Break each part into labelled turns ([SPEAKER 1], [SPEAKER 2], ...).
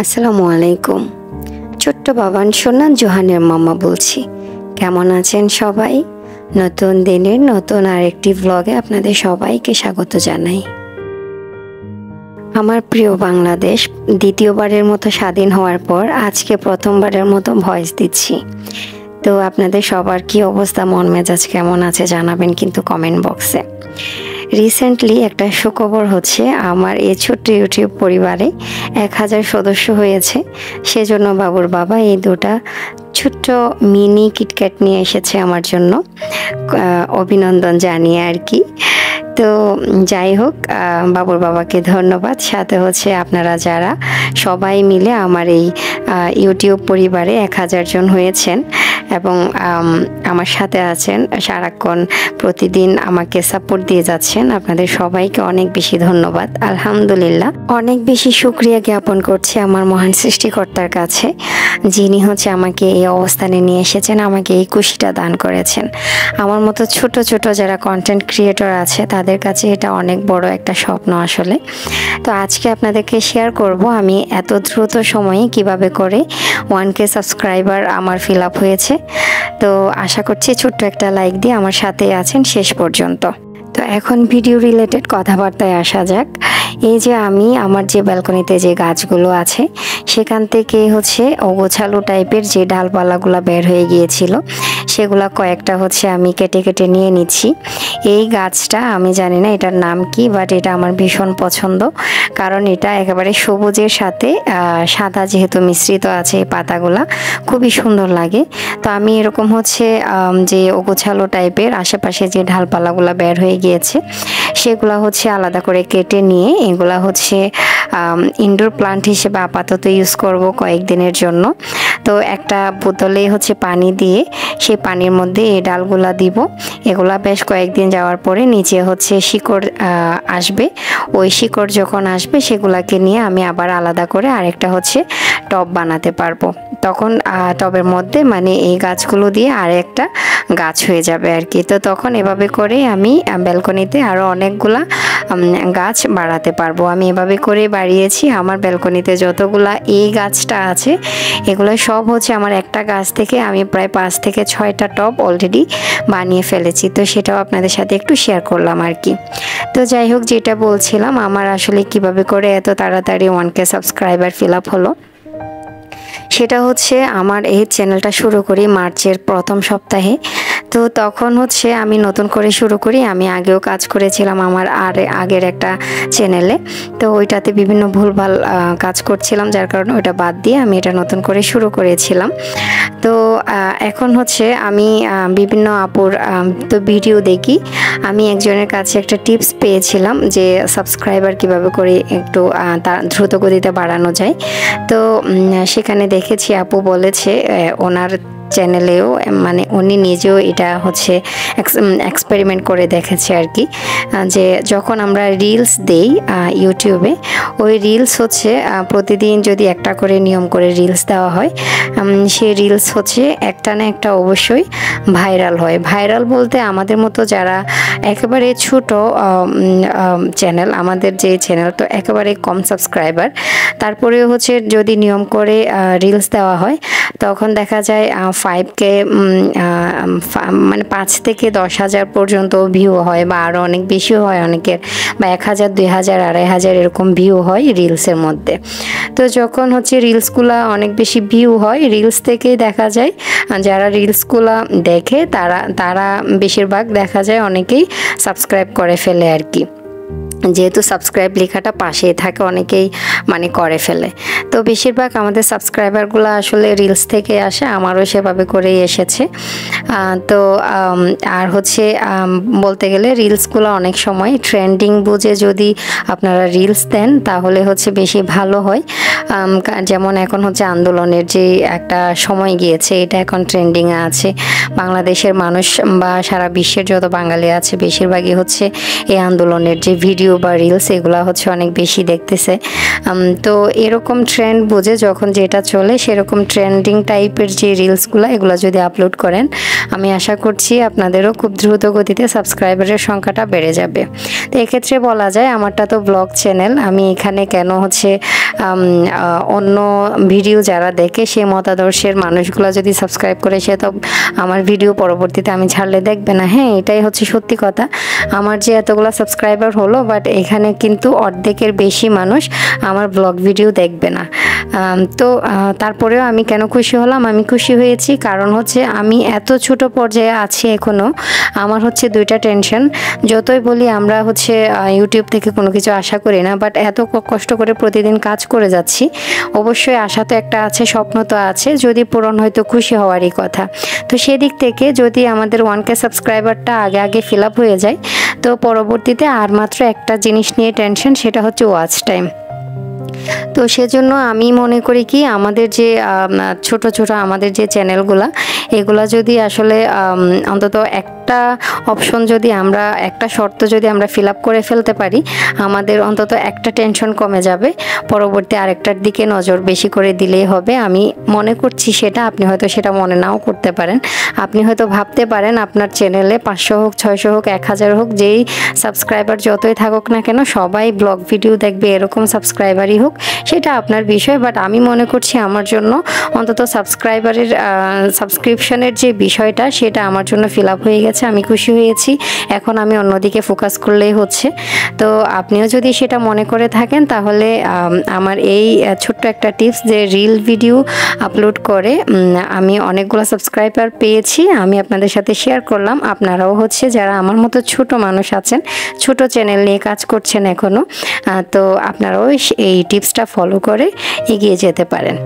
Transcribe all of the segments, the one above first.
[SPEAKER 1] আসসালামু আলাইকুম। ছোট্ট বাবান সোনা জোহানের মামা বলছি। কেমন আছেন সবাই? নতুন দিনের নতুন আরেকটি ব্লগে আপনাদের সবাইকে স্বাগত জানাই। আমার প্রিয় বাংলাদেশ দ্বিতীয়বারের মতো স্বাধীন হওয়ার পর আজকে প্রথমবারের মতো ভয়েস দিচ্ছি। তো আপনাদের সবার কি অবস্থা, মন মেজাজ কেমন আছে জানাবেন কিন্তু কমেন্ট বক্সে। রিসেন্টলি একটা সুখবর হচ্ছে, আমার এই ছোট্ট ইউটিউব পরিবারে 1000 সদস্য হয়েছে। সেজন্য বাবুর বাবা এই দুটা ছোট্ট মিনি কিটক্যাট নিয়ে এসেছে আমার জন্য, অভিনন্দন জানিয়ে আর কি। তো যাই হোক, বাবুর বাবাকে ধন্যবাদ। সাথে হচ্ছে আপনারা যারা সবাই মিলে আমার এই ইউটিউব পরিবারে 1000 জন হয়েছেন এবং আমার সাথে আছেন, সারাক্ষণ প্রতিদিন আমাকে সাপোর্ট দিয়ে যাচ্ছেন, আপনাদের সবাইকে অনেক বেশি ধন্যবাদ। আলহামদুলিল্লাহ, অনেক বেশি শুকরিয়া জ্ঞাপন করছি আমার মহান সৃষ্টিকর্তার কাছে, যিনি হচ্ছে আমাকে এই অবস্থানে নিয়ে এসেছেন, আমাকে এই খুশিটা দান করেছেন। আমার মতো ছোট ছোট যারা কন্টেন্ট ক্রিয়েটর আছে তাদের কাছে এটা অনেক বড় একটা স্বপ্ন আসলে। তো আজকে আপনাদেরকে শেয়ার করব আমি এত দ্রুত সময়ে কিভাবে করে 1K সাবস্ক্রাইবার আমার ফিল আপ হয়েছে। তো আশা করছি ছোট্ট একটা লাইক দিয়ে আমার সাথে আছেন শেষ পর্যন্ত। তো এখন ভিডিও রিলেটেড কথাবার্তায় আসা যাক। এই যে আমি আমার যে ব্যালকনিতে যে গাছগুলো আছে সেখান থেকে হচ্ছে অগোছালো টাইপের যে ডালপালাগুলো বের হয়ে গিয়েছিল সেগুলা কয়েকটা হচ্ছে আমি কেটে কেটে নিয়ে নিচ্ছি। এই গাছটা আমি জানি না এটার নাম কি, বাট এটা আমার ভীষণ পছন্দ, কারণ এটা একেবারে সবুজের সাথে সাদা যেহেতু মিশ্রিত আছে এই পাতাগুলা, খুবই সুন্দর লাগে। তো আমি এরকম হচ্ছে যে অগোছালো টাইপের আশেপাশে যে ডালপালাগুলো বের হয়ে গিয়েছে সেগুলা হচ্ছে আলাদা করে কেটে নিয়ে এগুলা হচ্ছে ইনডোর প্লান্ট হিসেবে আপাতত ইউজ করব কয়েকদিনের জন্য। তো একটা বোতলে হচ্ছে পানি দিয়ে সেই পানির মধ্যে এই ডালগুলা দিব। এগুলা বেশ কয়েকদিন যাওয়ার পরে নিচে হচ্ছে শিকড় আসবে। ওই শিকড় যখন আসবে সেগুলাকে নিয়ে আমি আবার আলাদা করে আরেকটা হচ্ছে টব বানাতে পারবো। তখন টবের মধ্যে মানে এই গাছগুলো দিয়ে আরেকটা গাছ হয়ে যাবে আর কি। তো তখন এভাবে করে আমি ব্যালকনিতে আরও অনেকগুলা গাছ বাড়াতে পারবো। আমি এভাবে করে বাড়িয়েছি। আমার ব্যালকনিতে যতগুলা এই গাছটা আছে এগুলো সব হচ্ছে আমার একটা গাছ থেকে আমি প্রায় 5 থেকে 6টা টব অলরেডি বানিয়ে ফেলেছি। তো সেটাও আপনাদের সাথে একটু শেয়ার করলাম আর কি। তো যাই হোক, যেটা বলছিলাম আমার আসলে কিভাবে করে এত তাড়াতাড়ি 1K সাবস্ক্রাইবার ফিল আপ হলো, সেটা হচ্ছে আমার এই চ্যানেলটা শুরু করি মার্চের প্রথম সপ্তাহে। তো তখন হচ্ছে আমি নতুন করে শুরু করি। আমি আগেও কাজ করেছিলাম আমার আগের একটা চ্যানেলে, তো ওইটাতে বিভিন্ন ভুলভাল কাজ করছিলাম, যার কারণে ওইটা বাদ দিয়ে আমি এটা নতুন করে শুরু করেছিলাম। তো এখন হচ্ছে আমি বিভিন্ন আপুর তো ভিডিও দেখি। আমি একজনের কাছে একটা টিপস পেয়েছিলাম যে সাবস্ক্রাইবার কিভাবে করে একটু দ্রুত গতিতে বাড়ানো যায়। তো সেখানে দেখেছি আপু বলেছে ওনার চ্যানেলেও মানে উনি নিজেও এটা হচ্ছে এক্সপেরিমেন্ট করে দেখেছে আর কি, যে যখন আমরা রিলস দেই ইউটিউবে, ওই রিলস হচ্ছে প্রতিদিন যদি একটা করে নিয়ম করে রিলস দেওয়া হয়, সেই রিলস হচ্ছে একটা না একটা অবশ্যই ভাইরাল হয়। ভাইরাল বলতে আমাদের মতো যারা একেবারে ছোট চ্যানেল, আমাদের যে চ্যানেল তো একেবারে কম সাবস্ক্রাইবার, তারপরেও হচ্ছে যদি নিয়ম করে রিলস দেওয়া হয় তখন দেখা যায় 5K মানে 5 থেকে 10,000 পর্যন্ত ভিউ হয়, বা আরও অনেক বেশিও হয় অনেকের, বা 1000, 2000, 2500 এরকম ভিউ হয় রিলসের মধ্যে। তো যখন হচ্ছে রিলসগুলা অনেক বেশি ভিউ হয়, রিলস থেকেই দেখা যায় যারা রিলসগুলা দেখে তারা বেশিরভাগ দেখা যায় অনেকেই সাবস্ক্রাইব করে ফেলে আর কি, যেহেতু সাবস্ক্রাইব লেখাটা পাশেই থাকে অনেকেই মানে করে ফেলে। তো বেশিরভাগ আমাদের সাবস্ক্রাইবারগুলো আসলে রিলস থেকে আসে, আমারও সেভাবে করেই এসেছে। তো আর হচ্ছে বলতে গেলে রিলসগুলো অনেক সময় ট্রেন্ডিং বুঝে যদি আপনারা রিলস দেন তাহলে হচ্ছে বেশি ভালো হয়। যেমন এখন হচ্ছে আন্দোলনের যে একটা সময় গিয়েছে, এটা এখন ট্রেন্ডিংয়ে আছে। বাংলাদেশের মানুষ বা সারা বিশ্বের যত বাঙালি আছে বেশিরভাগই হচ্ছে এই আন্দোলনের যে ভিডিও বা রিলস এগুলো হচ্ছে অনেক বেশি দেখতেছে। তো এরকম ট্রেন্ড বুঝে যখন যেটা চলে সেরকম ট্রেন্ডিং টাইপের যে রিলসগুলো এগুলো যদি আপলোড করেন, আমি আশা করছি আপনাদেরও খুব দ্রুত গতিতে সাবস্ক্রাইবারের সংখ্যাটা বেড়ে যাবে। তো এক্ষেত্রে বলা যায় আমারটা তো ব্লগ চ্যানেল, আমি এখানে কেন হচ্ছে অন্য ভিডিও যারা দেখে সেই মতাদর্শের মানুষগুলো যদি সাবস্ক্রাইব করে সে তো আমার ভিডিও পরবর্তীতে আমি ছাড়লে দেখবে না। হ্যাঁ, এটাই হচ্ছে সত্যি কথা। আমার যে এতগুলো সাবস্ক্রাইবার হলো, বাট এখানে কিন্তু অর্ধেকের বেশি মানুষ আমার ব্লগ ভিডিও দেখবে না। তো তারপরেও আমি কেন খুশি হলাম? আমি খুশি হয়েছি কারণ হচ্ছে আমি এত ছোট পর্যায়ে আছি এখনও। আমার হচ্ছে দুইটা টেনশন। যতই বলি আমরা হচ্ছে ইউটিউব থেকে কোনো কিছু আশা করি না, বাট এত কষ্ট করে প্রতিদিন কাজ করে যাচ্ছি, অবশ্যই আশা তো একটা আছে, স্বপ্ন তো আছে, যদি পূরণ হয়তো খুশি হওয়ারই কথা। তো সেদিক থেকে যদি আমাদের 1K সাবস্ক্রাইবারটা আগে ফিল আপ হয়ে যায়, তো পরবর্তীতে আর মাত্র একটা জিনিস নিয়ে টেনশন, সেটা হচ্ছে ওয়াচ টাইম। তো সেজন্য আমি মনে করি কি আমাদের যে ছোট আমাদের যে চ্যানেলগুলা এগুলা যদি আসলে অন্তত একটা অপশন যদি আমরা একটা শর্ত যদি আমরা ফিল আপ করে ফেলতে পারি, আমাদের অন্তত একটা টেনশন কমে যাবে। পরবর্তী আরেকটার দিকে নজর বেশি করে দিলেই হবে। আমি মনে করছি সেটা, আপনি হয়তো সেটা মনে নাও করতে পারেন। আপনি হয়তো ভাবতে পারেন আপনার চ্যানেলে 500 হোক, 600 হোক, 1000 হোক, যেই সাবস্ক্রাইবার যতই থাকুক না কেন সবাই ব্লগ ভিডিও দেখবে এরকম সাবস্ক্রাইবারই হোক, সেটা আপনার বিষয়। বাট আমি মনে করছি আমার জন্য অন্তত সাবস্ক্রিপশনের যে বিষয়টা সেটা আমার জন্য ফিল আপ হয়ে গেছে, আমি খুশি হয়েছি। এখন আমি অন্যদিকে ফোকাস করলেই হচ্ছে। তো আপনিও যদি সেটা মনে করে থাকেন তাহলে আমার এই ছোট্ট একটা টিপস, যে রিল ভিডিও আপলোড করে আমি অনেকগুলো সাবস্ক্রাইবার পেয়েছি, আমি আপনাদের সাথে শেয়ার করলাম। আপনারাও হচ্ছে যারা আমার মতো ছোট মানুষ আছেন, ছোট চ্যানেল নিয়ে কাজ করছেন এখনও, তো আপনারাও এই টিপসটা ফলো করে এগিয়ে যেতে পারেন।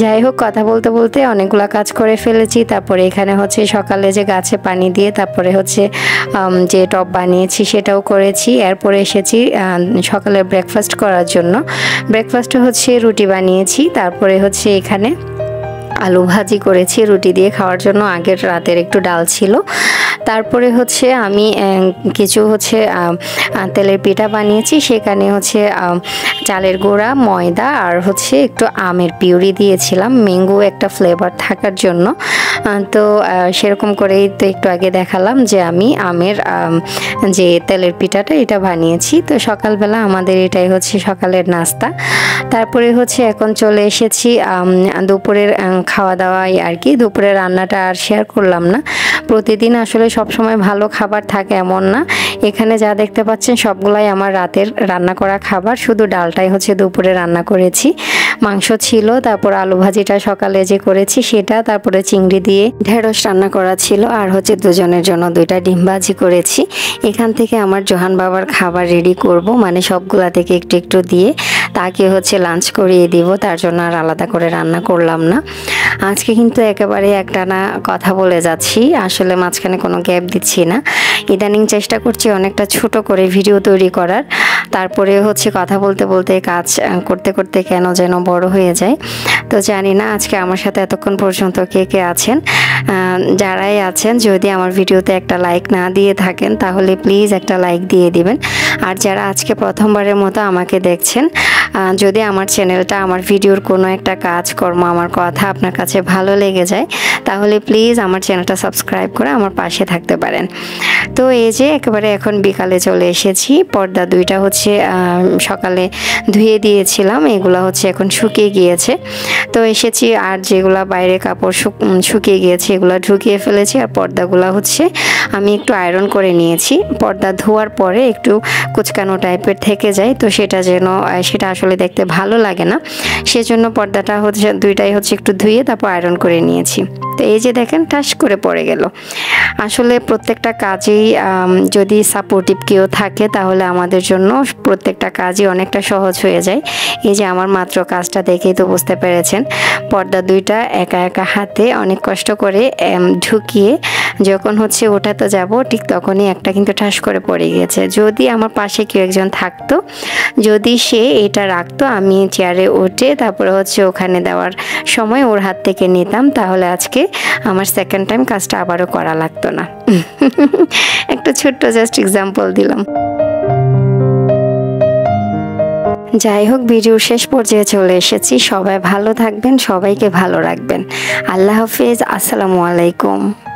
[SPEAKER 1] যাই হোক, কথা বলতে বলতে অনেকগুলো কাজ করে ফেলেছি। তারপরে এখানে হচ্ছে সকালে যে গাছে পানি দিয়ে তারপরে হচ্ছে যে টব বানিয়েছি সেটাও করেছি। এরপরে এসেছি সকালে ব্রেকফাস্ট করার জন্য। ব্রেকফাস্টে হচ্ছে রুটি বানিয়েছি, তারপরে হচ্ছে এখানে আলু ভাজি করেছি রুটি দিয়ে খাওয়ার জন্য। আগের রাতের একটু ডাল ছিল। তারপরে হচ্ছে আমি কিছু হচ্ছে তেলের পিঠা বানিয়েছি, সেখানে হচ্ছে চালের গুঁড়া, ময়দা আর হচ্ছে একটু আমের পিউরি দিয়েছিলাম ম্যাঙ্গো একটা ফ্লেভার থাকার জন্য। তো সেরকম করেই তো একটু আগে দেখালাম যে আমি আমের যে তেলের পিঠাটা এটা বানিয়েছি। তো সকালবেলা আমাদের এটাই হচ্ছে সকালের নাস্তা। তারপরে হচ্ছে এখন চলে এসেছি দুপুরের খাওয়া দাওয়াই আর কি। দুপুরের রান্নাটা আর শেয়ার করলাম না। প্রতিদিন আসলে সব সময় ভালো খাবার থাকে এমন না। এখানে যা দেখতে পাচ্ছেন সবগুলাই আমার রাতের রান্না করা খাবার, শুধু ডালটাই হচ্ছে দুপুরে রান্না করেছি। মাংস ছিল, তারপর আলু ভাজিটা সকালে যে করেছি সেটা, তারপরে চিংড়ি দিয়ে ঢেঁড়স রান্না করা ছিল, আর হচ্ছে দুজনের জন্য 2টা ডিম ভাজি করেছি। এখান থেকে আমার জোহান বাবার খাবার রেডি করব, মানে সবগুলা থেকে একটু একটু দিয়ে তাকে হচ্ছে লাঞ্চ করিয়ে দিব, তার জন্য আর আলাদা করে রান্না করলাম না। আজকে কিন্তু একেবারে একটানা কথা বলে যাচ্ছি, আসলে মাঝখানে কোনো গ্যাপ দিচ্ছি না। ইদানিং চেষ্টা করছি অনেকটা ছোট করে ভিডিও তৈরি করার, তারপরে হচ্ছে কথা বলতে বলতে কাজ করতে করতে কেন যেন বড় হয়ে যায়। তো জানি না আজকে আমার সাথে এতক্ষণ পর্যন্ত কে কে আছেন। যারাই আছেন, যদি আমার ভিডিওতে একটা লাইক না দিয়ে থাকেন তাহলে প্লিজ একটা লাইক দিয়ে দিবেন। আর যারা আজকে প্রথমবারের মতো আমাকে দেখছেন, যদি আমার চ্যানেলটা, আমার ভিডিওর কোনো একটা কাজকর্ম, আমার কথা আপনার কাছে ভালো লেগে যায় তাহলে প্লিজ আমার চ্যানেলটা সাবস্ক্রাইব করে আমার পাশে থাকতে পারেন। তো এই যে একেবারে এখন বিকালে চলে এসেছি। পর্দা 2টা হচ্ছে সকালে ধুয়ে দিয়েছিলাম, এগুলো হচ্ছে এখন শুকিয়ে গিয়েছে। তো এসেছি, আর যেগুলো বাইরে কাপড় শুকিয়ে গিয়েছে এগুলো ঢুকিয়ে ফেলেছি, আর পর্দাগুলো হচ্ছে আমি একটু আয়রন করে নিয়েছি। পর্দা ধোয়ার পরে একটু কুচকানো টাইপের থেকে যায়, তো সেটা আসলে দেখতে ভালো লাগে না, সেজন্য পর্দাটা হচ্ছে 2টাই হচ্ছে একটু ধুয়ে তারপর আয়রন করে নিয়েছি। তো এই যে দেখেন টাস করে পড়ে গেল। আসলে প্রত্যেকটা কাজেই যদি সাপোর্টিভ কেউ থাকে তাহলে আমাদের জন্য প্রত্যেকটা কাজই অনেকটা সহজ হয়ে যায়। এই যে আমার মাত্র কাজটা দেখেই তো বুঝতে পেরেছেন, পর্দা 2টা একা একা হাতে অনেক কষ্ট করে ঢুকিয়ে যখন হচ্ছে ওঠাতে যাব ঠিক তখনই একটা কিন্তু ঠাস করে পড়ে গিয়েছে। যদি আমার পাশে কেউ একজন থাকতো, যদি সে এটা রাখতো, আমি চেয়ারে উঠে তারপরে হচ্ছে ওখানে দেওয়ার সময় ওর হাত থেকে নিতাম, তাহলে আজকে আমার সেকেন্ড টাইম কাজটা আবারও করা লাগতো না। একটা ছোট্ট জাস্ট এক্সাম্পল দিলাম। যাই হোক, ভিডিওর শেষ পর্যায়ে চলে এসেছি। সবাই ভালো থাকবেন, সবাইকে ভালো রাখবেন। আল্লাহ হাফিজ, আসসালামু আলাইকুম।